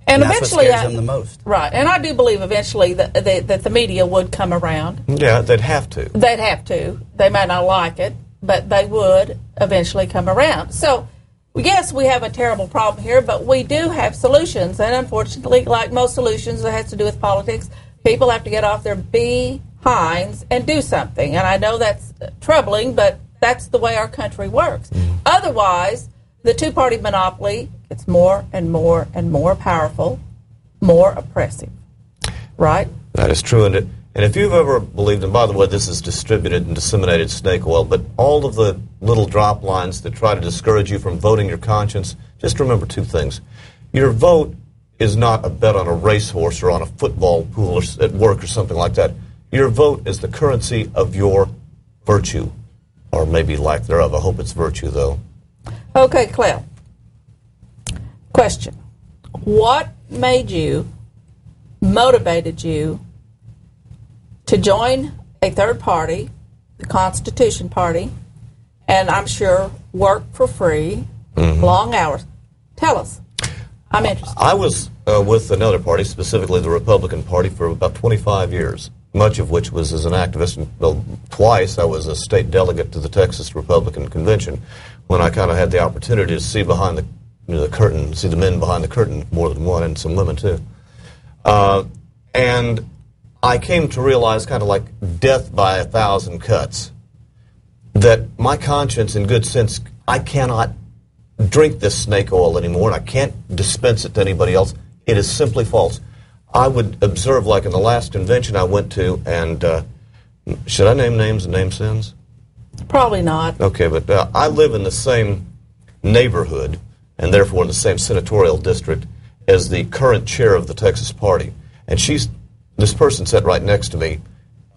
And that's eventually, what scares them the most. Right, and I do believe eventually that the media would come around. Yeah, they'd have to. They'd have to. They might not like it, but they would eventually come around. So, yes, we have a terrible problem here, but we do have solutions. And unfortunately, like most solutions that has to do with politics, people have to get off their behinds and do something. And I know that's troubling, but that's the way our country works. Otherwise, the two-party monopoly gets more and more and more powerful, more oppressive. Right? That is true. And if you've ever believed, and by the way, this is distributed and disseminated snake oil, but all of the little drop lines that try to discourage you from voting your conscience, just remember two things. Your vote is not a bet on a racehorse or on a football pool or at work or something like that. Your vote is the currency of your virtue, or maybe lack thereof. I hope it's virtue, though. Okay, Clell. Question. What made you, motivated you, to join a third party, the Constitution Party, and I'm sure work for free, long hours? Tell us. I'm interested. I was with another party, specifically the Republican Party, for about 25 years, much of which was as an activist. Well, twice I was a state delegate to the Texas Republican Convention, when I kind of had the opportunity to see behind the curtain, see the men behind the curtain, more than one, and some women too. And I came to realize, kind of like death by 1,000 cuts, that my conscience, in good sense, I cannot drink this snake oil anymore, and I can't dispense it to anybody else. It is simply false. I would observe, like in the last convention I went to, and should I name names and name sins? Probably not. Okay, but I live in the same neighborhood, and therefore in the same senatorial district, as the current chair of the Texas Party. And this person sat right next to me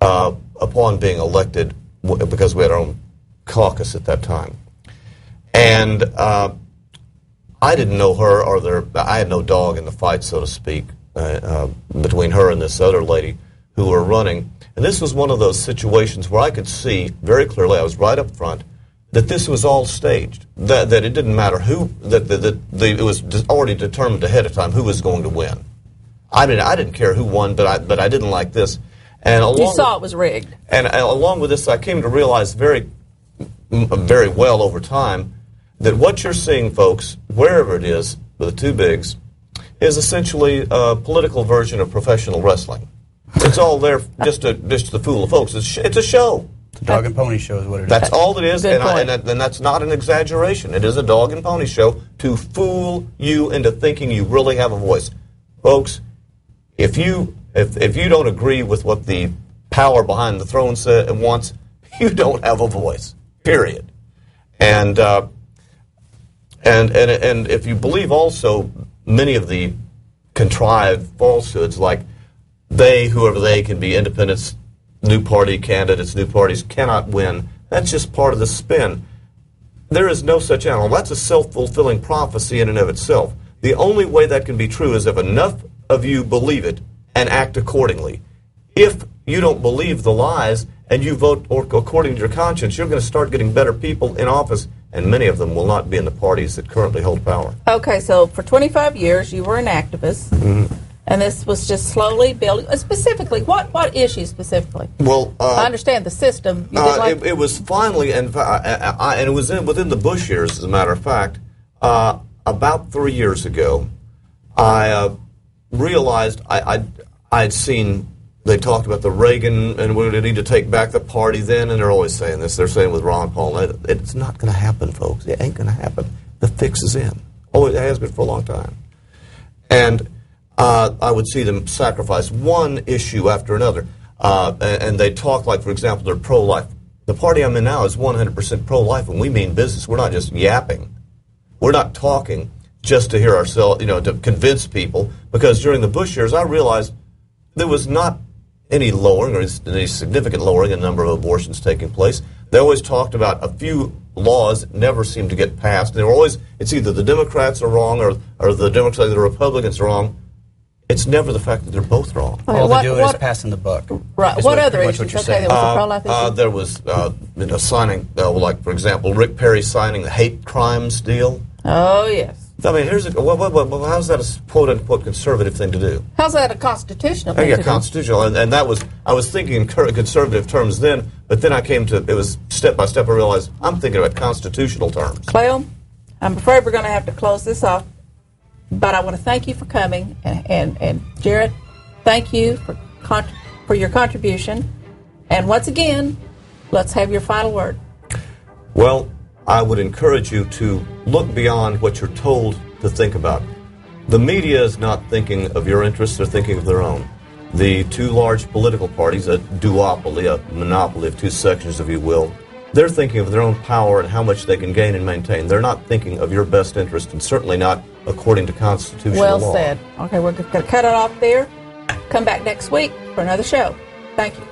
upon being elected, because we had our own caucus at that time. And I didn't know her, I had no dog in the fight, so to speak, between her and this other lady who were running. And this was one of those situations where I could see very clearly, I was right up front, that this was all staged, that it didn't matter who, it was already determined ahead of time who was going to win. I didn't care who won, but I didn't like this. And you saw it was rigged. And along with this, I came to realize very, very well over time that what you're seeing, folks, wherever it is, with the two bigs, is essentially a political version of professional wrestling. It's all there just to fool the folks. It's a show. It's a dog and pony show is what it is. That's all it is, and that's not an exaggeration. It is a dog and pony show to fool you into thinking you really have a voice. Folks, if you don't agree with what the power behind the throne wants, you don't have a voice, period. And if you believe also many of the contrived falsehoods, like whoever they can be independents, new party candidates, new parties cannot win, that's just part of the spin. There is no such animal. That's a self-fulfilling prophecy in and of itself. The only way that can be true is if enough of you believe it and act accordingly. If you don't believe the lies and you vote according to your conscience, you're going to start getting better people in office, and many of them will not be in the parties that currently hold power. Okay, so for 25 years you were an activist, and this was just slowly building. Specifically, what issue specifically? Well, I understand the system. It was finally, and it was within the Bush years, as a matter of fact, about 3 years ago, I realized I'd seen, they talked about the Reagan, and we need to take back the party then, and they're always saying this. They're saying with Ron Paul, it's not going to happen, folks. It ain't going to happen. The fix is in. Oh, it has been for a long time. And I would see them sacrifice one issue after another. And they talk like, for example, they're pro-life. The party I'm in now is 100% pro-life, and we mean business. We're not just yapping. We're not talking just to hear ourselves, to convince people. Because during the Bush years, I realized there was not any lowering or any significant lowering in the number of abortions taking place. They always talked about a few laws that never seemed to get passed. They were always, it's either the Democrats are wrong or the Democrats, the Republicans are wrong. It's never the fact that they're both wrong. All they do is passing the buck. Right. What other issues? Okay, there was a pro-life issue. There was signing, like, for example, Rick Perry signing the hate crimes deal. Oh, yes. I mean, how's that a quote-unquote conservative thing to do? How's that a constitutional thing to do? Constitutional. And that was, I was thinking in conservative terms then, but then I came to, it was step by step, I realized I'm thinking about constitutional terms. Clell, I'm afraid we're going to have to close this off, but I want to thank you for coming, and Jared, thank you for your contribution. And once again, let's have your final word. Well, I would encourage you to look beyond what you're told to think about. The media is not thinking of your interests, they're thinking of their own. The two large political parties, a duopoly, a monopoly of two sections, if you will, they're thinking of their own power and how much they can gain and maintain. They're not thinking of your best interest, and certainly not according to constitutional law. Well said. Okay, we're going to cut it off there. Come back next week for another show. Thank you.